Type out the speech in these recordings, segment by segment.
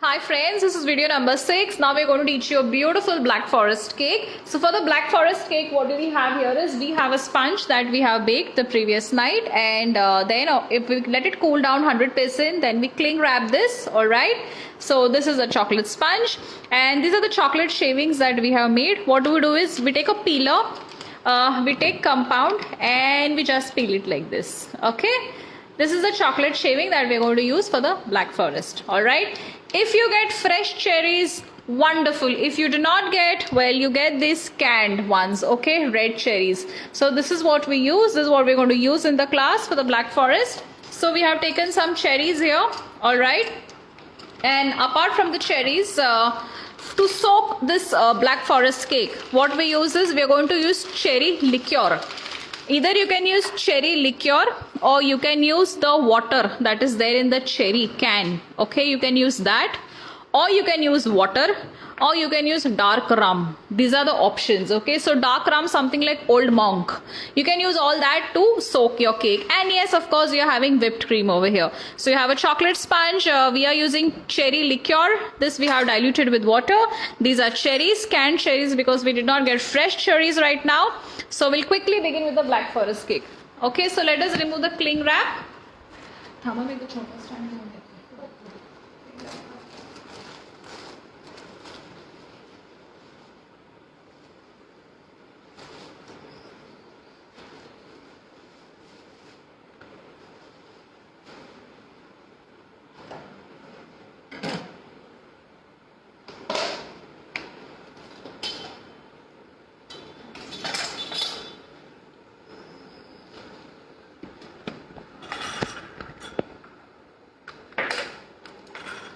Hi friends, this is video number 6. Now we're going to teach you a beautiful black forest cake. So for the black forest cake, what do we have here is we have a sponge that we have baked the previous night, and then if we let it cool down 100%, then we cling wrap this, alright. So this is a chocolate sponge, and these are the chocolate shavings that we have made. What we do is we take a peeler, we take compound and we just peel it like this, okay. This is the chocolate shaving that we're going to use for the black forest, alright. If you get fresh cherries, wonderful. If you do not get, well, you get these canned ones, okay, red cherries. So this is what we use. This is what we're going to use in the class for the black forest. So we have taken some cherries here, alright. And apart from the cherries, to soak this black forest cake, what we use is we are going to use cherry liqueur. Either you can use cherry liqueur or you can use the water that is there in the cherry can. Okay, you can use that, or you can use water, or you can use dark rum. These are the options. Okay, so dark rum, something like Old Monk. You can use all that to soak your cake. And yes, of course, you're having whipped cream over here. So you have a chocolate sponge. We are using cherry liqueur. This we have diluted with water. These are cherries, canned cherries, because we did not get fresh cherries right now. So we'll quickly begin with the black forest cake. Okay, so let us remove the cling wrap.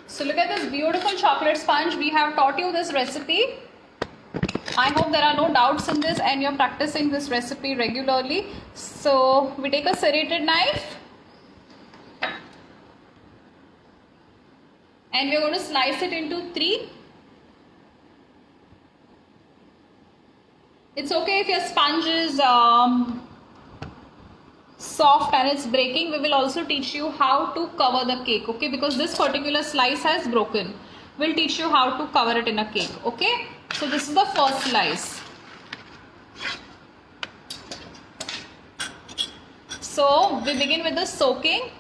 So look at this beautiful chocolate sponge. We have taught you this recipe. I hope there are no doubts in this and you're practicing this recipe regularly. So we take a serrated knife and we're going to slice it into 3. It's okay if your sponge is soft and it's breaking. We will also teach you how to cover the cake, okay, because this particular slice has broken. We'll teach you how to cover it in a cake, okay. So this is the first slice. So we begin with the soaking.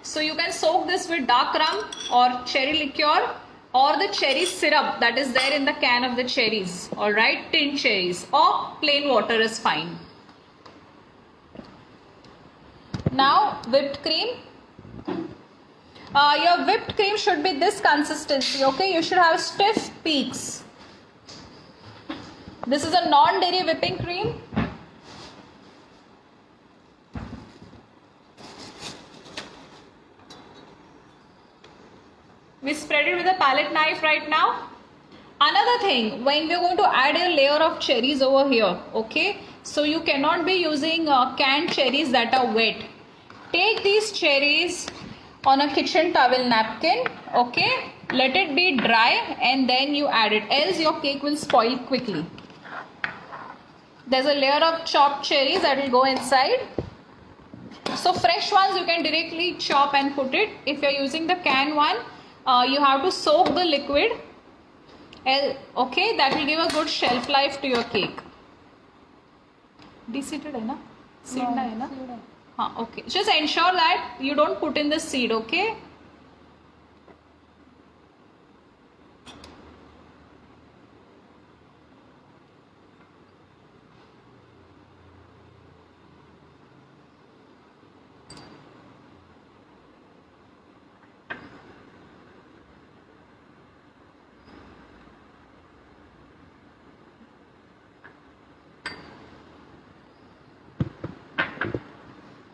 So you can soak this with dark rum or cherry liqueur, or the cherry syrup that is there in the can of the cherries, alright, tin cherries, or plain water is fine. Now whipped cream. Your whipped cream should be this consistency, okay. You should have stiff peaks. This is a non-dairy whipping cream. We spread it with a palette knife right now. Another thing, when we are going to add a layer of cherries over here, okay, so you cannot be using canned cherries that are wet. Take these cherries on a kitchen towel napkin, okay, let it be dry and then you add it, else your cake will spoil quickly. There's a layer of chopped cherries that will go inside. So fresh ones you can directly chop and put it. If you're using the canned one, you have to soak the liquid, okay, that will give a good shelf life to your cake. Deseeded hai na? Seed na hai na? Haan, okay. Just ensure that you don't put in the seed, okay?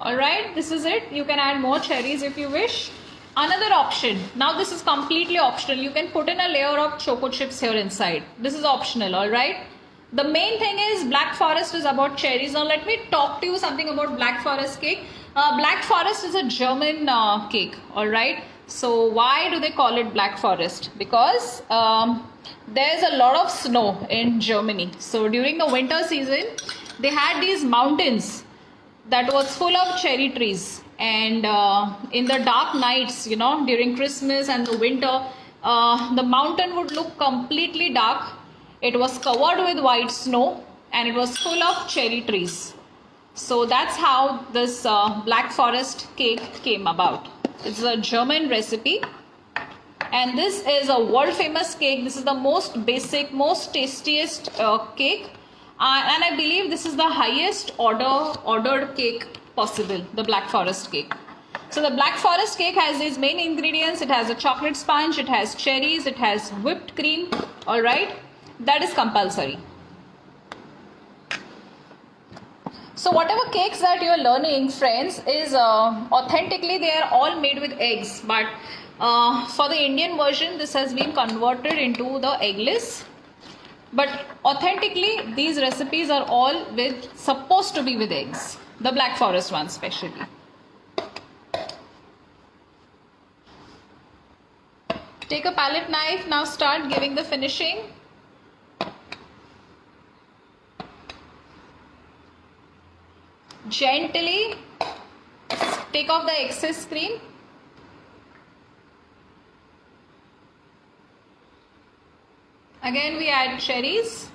Alright, this is it. You can add more cherries if you wish. Another option, now this is completely optional. You can put in a layer of choco chips here inside. This is optional, alright. The main thing is black forest is about cherries. Now let me talk to you something about black forest cake. Black forest is a German cake, alright. So why do they call it black forest? Because there's a lot of snow in Germany. So during the winter season, they had these mountains that was full of cherry trees. And in the dark nights, you know, during Christmas and the winter, the mountain would look completely dark. It was covered with white snow and it was full of cherry trees. So that's how this Black Forest cake came about. It's a German recipe. And this is a world famous cake. This is the most basic, most tastiest cake. And I believe this is the highest ordered cake possible, the Black Forest cake. So the Black Forest cake has these main ingredients. It has a chocolate sponge, it has cherries, it has whipped cream. Alright, that is compulsory. So whatever cakes that you are learning, friends, is authentically they are all made with eggs. But for the Indian version, this has been converted into the eggless. But authentically, these recipes are all supposed to be with eggs. The Black Forest one especially. Take a palette knife, now start giving the finishing. Gently take off the excess cream. Again we add cherries.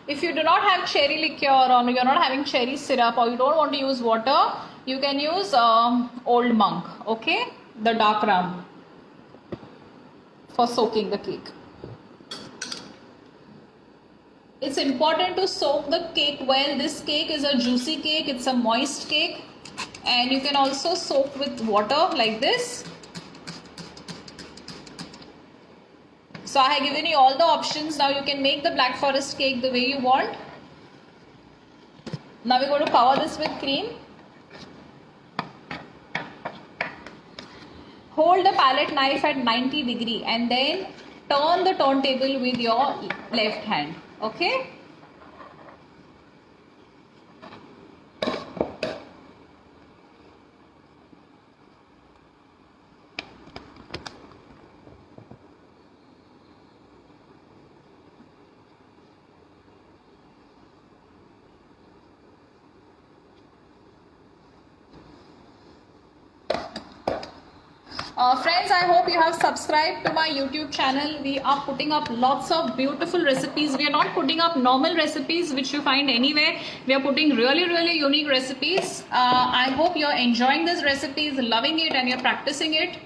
If you do not have cherry liqueur or you're not having cherry syrup or you don't want to use water, you can use Old Monk, okay? The dark rum for soaking the cake. It's important to soak the cake well. This cake is a juicy cake, it's a moist cake, and you can also soak with water like this. So I have given you all the options. Now you can make the Black Forest cake the way you want. Now we're going to cover this with cream. Hold the palette knife at 90 degree and then turn the turntable with your left hand. Okay? Friends, I hope you have subscribed to my YouTube channel. We are putting up lots of beautiful recipes. We are not putting up normal recipes which you find anywhere. We are putting really unique recipes. I hope you are enjoying these recipes, loving it, and you're practicing it.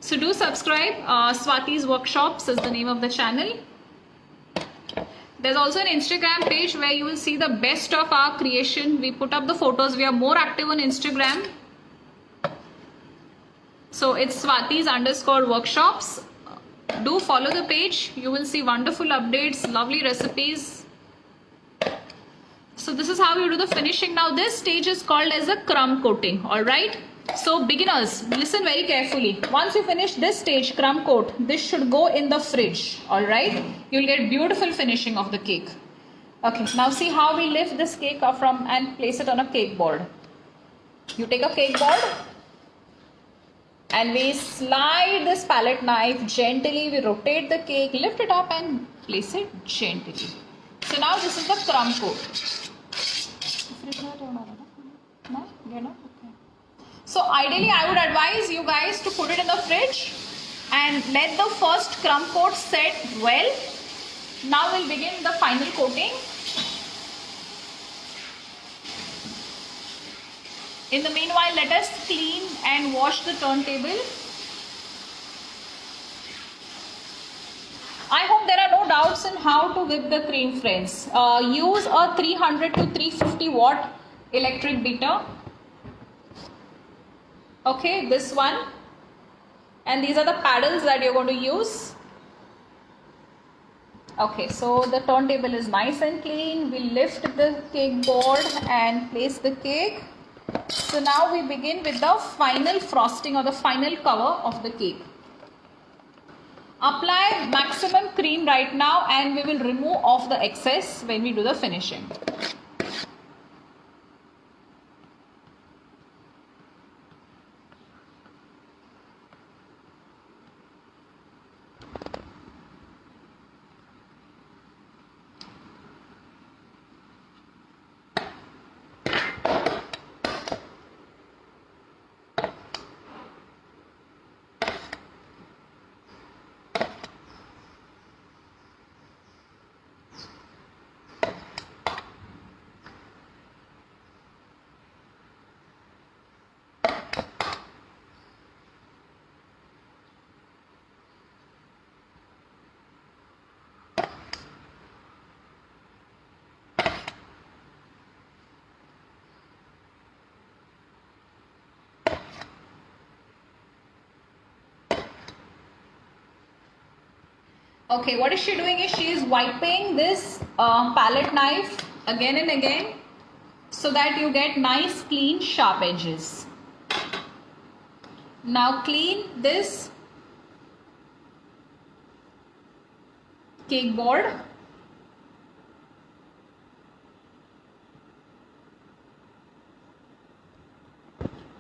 So do subscribe. Swati's Workshops is the name of the channel. There's also an Instagram page where you will see the best of our creation. We put up the photos. We are more active on Instagram. So it's Swati's_workshops. Do follow the page. You will see wonderful updates, lovely recipes. So this is how you do the finishing. Now this stage is called as a crumb coating. Alright. So beginners, listen very carefully. Once you finish this stage, crumb coat, this should go in the fridge. Alright. You'll get beautiful finishing of the cake. Okay. Now see how we lift this cake up from and place it on a cake board. You take a cake board. And we slide this palette knife gently, we rotate the cake, lift it up and place it gently. So now this is the crumb coat. So ideally I would advise you guys to put it in the fridge and let the first crumb coat set well. Now we'll begin the final coating. In the meanwhile, let us clean and wash the turntable. I hope there are no doubts in how to whip the cream, friends. Use a 300 to 350 watt electric beater. Okay, this one. And these are the paddles that you're going to use. Okay, so the turntable is nice and clean. We lift the cake board and place the cake. So now we begin with the final frosting or the final cover of the cake. Apply maximum cream right now and we will remove off the excess when we do the finishing. Okay, what is she doing is she is wiping this palette knife again and again so that you get nice clean sharp edges. Now clean this cake board.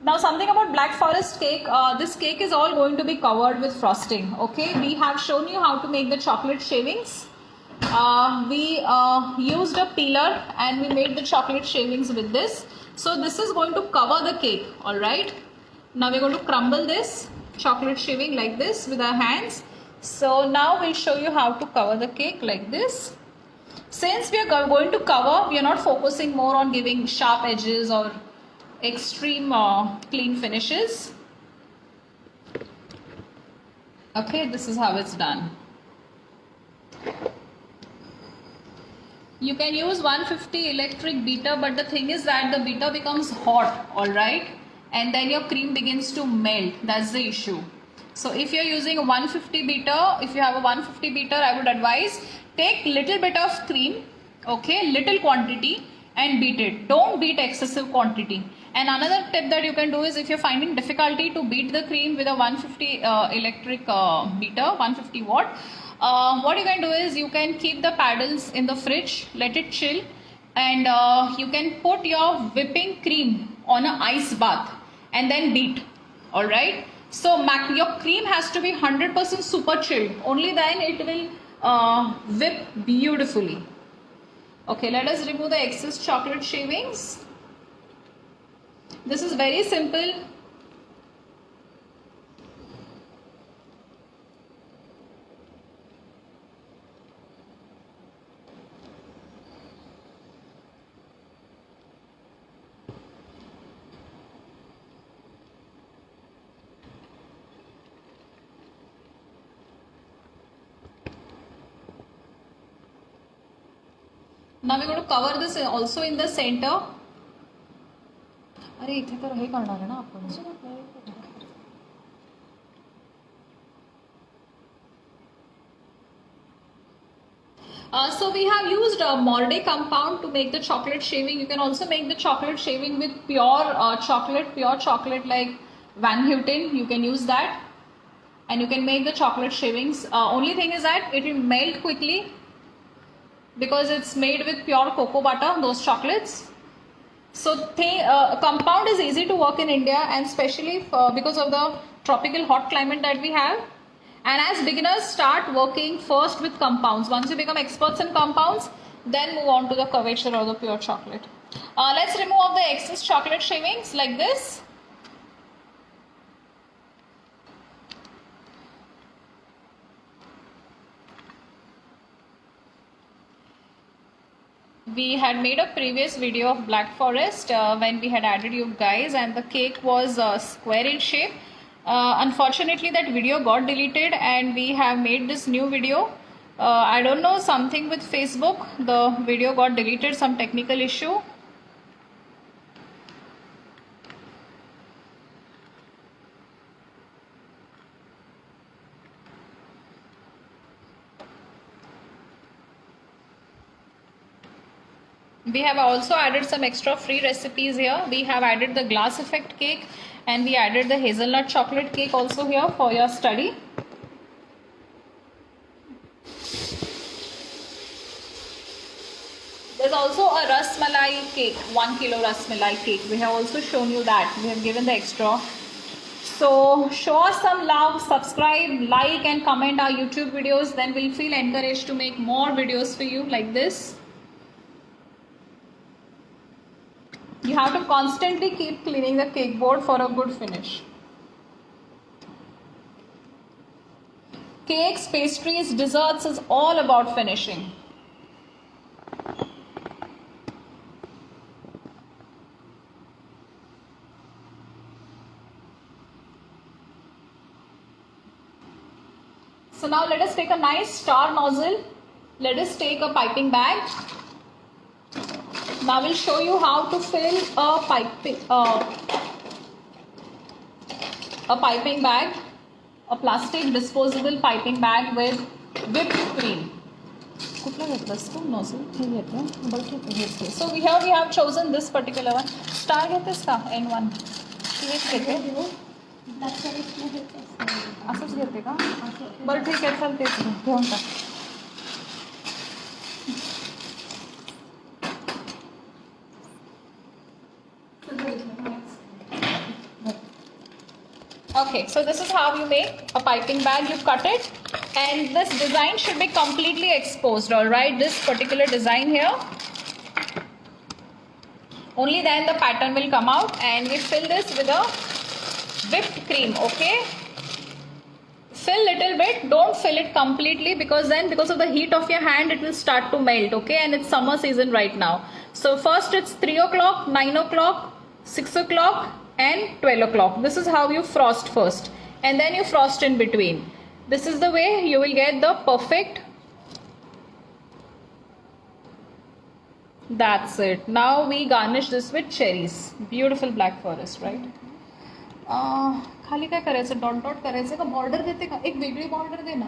Now something about Black Forest cake, this cake is all going to be covered with frosting. Okay, we have shown you how to make the chocolate shavings. We used a peeler and we made the chocolate shavings with this. So this is going to cover the cake, alright. Now we're going to crumble this chocolate shaving like this with our hands. So now we'll show you how to cover the cake like this. Since we are going to cover, we are not focusing more on giving sharp edges or extreme clean finishes. Okay, this is how it's done. You can use 150 electric beater, but the thing is that the beater becomes hot, alright, and then your cream begins to melt. That's the issue. So if you're using a 150 beater, if you have a 150 beater, I would advise take little bit of cream, okay, little quantity, and beat it. Don't beat excessive quantity. And another tip that you can do is if you're finding difficulty to beat the cream with a 150 electric beater, 150 watt, what you can do is you can keep the paddles in the fridge, let it chill, and you can put your whipping cream on an ice bath and then beat. Alright. So your cream has to be 100% super chilled. Only then it will whip beautifully. Okay, let us remove the excess chocolate shavings. This is very simple. Now we're going to cover this also in the center. अरे इथे तर हे करणार आहे ना आपण. So we have used Morday compound to make the chocolate shaving. You can also make the chocolate shaving with pure chocolate like Van Houten. You can use that, and you can make the chocolate shavings. Only thing is that it will melt quickly because it's made with pure cocoa butter, those chocolates. So compound is easy to work in India, and especially because of the tropical hot climate that we have. And as beginners, start working first with compounds. Once you become experts in compounds, then move on to the curvature or the pure chocolate. Let's remove all the excess chocolate shavings like this. We had made a previous video of Black Forest when we had added you guys, and the cake was square in shape. Unfortunately, that video got deleted and we have made this new video. I don't know, something with Facebook, the video got deleted, some technical issue. We have also added some extra free recipes here. We have added the glass effect cake and we added the hazelnut chocolate cake also here for your study. There's also a ras malai cake, 1 kilo ras malai cake. We have also shown you that. We have given the extra. So show us some love, subscribe, like and comment our YouTube videos. Then we'll feel encouraged to make more videos for you like this. You have to constantly keep cleaning the cake board for a good finish. Cakes, pastries, desserts is all about finishing. So now let us take a nice star nozzle. Let us take a piping bag. Now we'll show you how to fill a piping bag, a plastic disposable piping bag with whipped cream. So here we have chosen this particular one. Star N1. असंच घेते का बरं ठीक आहे चल तेच घेऊन टाक. Okay, so this is how you make a piping bag. You cut it and this design should be completely exposed, alright, this particular design here. Only then the pattern will come out, and we fill this with a whipped cream, okay. Fill little bit, don't fill it completely, because then because of the heat of your hand it will start to melt, okay, and it's summer season right now. So first it's 3 o'clock, 9 o'clock, 6 o'clock and 12 o'clock. This is how you frost first, and then you frost in between. This is the way you will get the perfect. That's it. Now we garnish this with cherries. Beautiful black forest, right? खाली काय करायचं, dot dot करायचं का, border देते का, एक वेगळी border दे ना.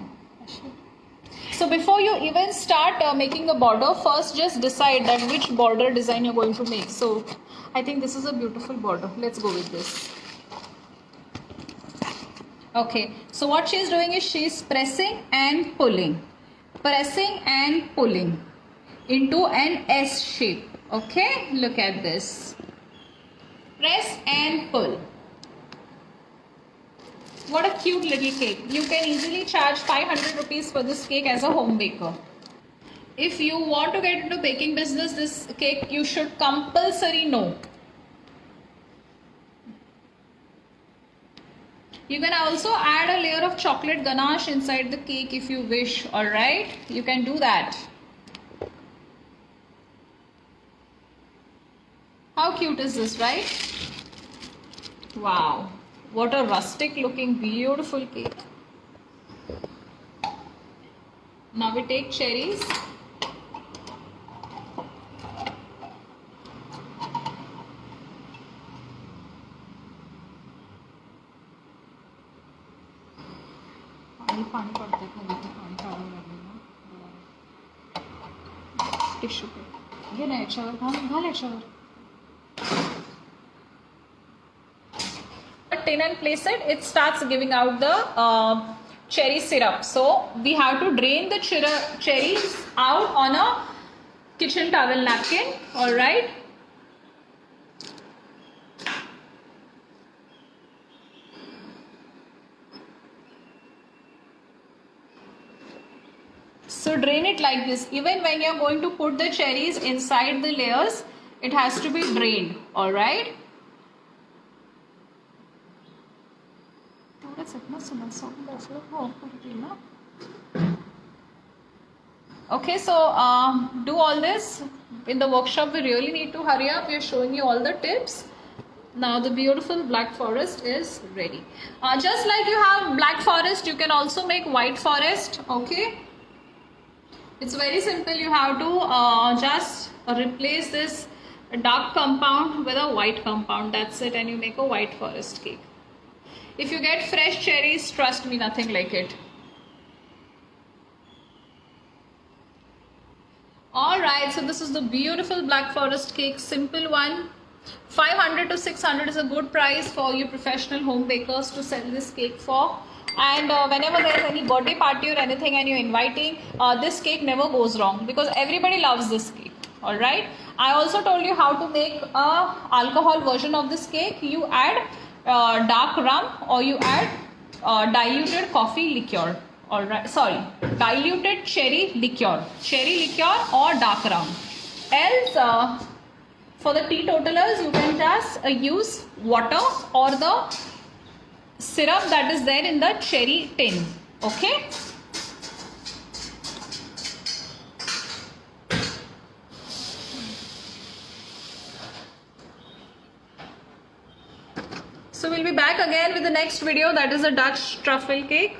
So before you even start making a border, first just decide that which border design you're going to make. So I think this is a beautiful border. Let's go with this. Okay, so what she's doing is she's pressing and pulling into an S shape. Okay, look at this. Press and pull. What a cute little cake. You can easily charge 500 rupees for this cake as a home baker. If you want to get into baking business, this cake you should compulsory know. You can also add a layer of chocolate ganache inside the cake if you wish, alright? You can do that. How cute is this, right? Wow. What a rustic looking beautiful cake. Now we take cherries. पाणी पडते खाली, पाणी काढावं लागेल ना. Tissue paper घे ना, याच्यावर घाल याच्यावर. Tin and place it, it starts giving out the cherry syrup. So we have to drain the cherries out on a kitchen towel napkin, alright. So drain it like this. Even when you're going to put the cherries inside the layers, it has to be drained, alright. Okay, so do all this. In the workshop we really need to hurry up. We are showing you all the tips. Now the beautiful black forest is ready. Just like you have black forest, you can also make white forest. Okay, it's very simple. You have to just replace this dark compound with a white compound. That's it, and you make a white forest cake. If you get fresh cherries, trust me, nothing like it. Alright, so this is the beautiful Black Forest cake, simple one. 500 to 600 is a good price for you professional home bakers to sell this cake for. And whenever there is any birthday party or anything and you're inviting, this cake never goes wrong because everybody loves this cake. Alright, I also told you how to make a alcohol version of this cake. You add dark rum or you add diluted coffee liqueur. Alright, sorry, diluted cherry liqueur or dark rum. Else, for the teetotalers, you can just use water or the syrup that is there in the cherry tin. Okay. So we'll be back again with the next video, that is a Dutch truffle cake.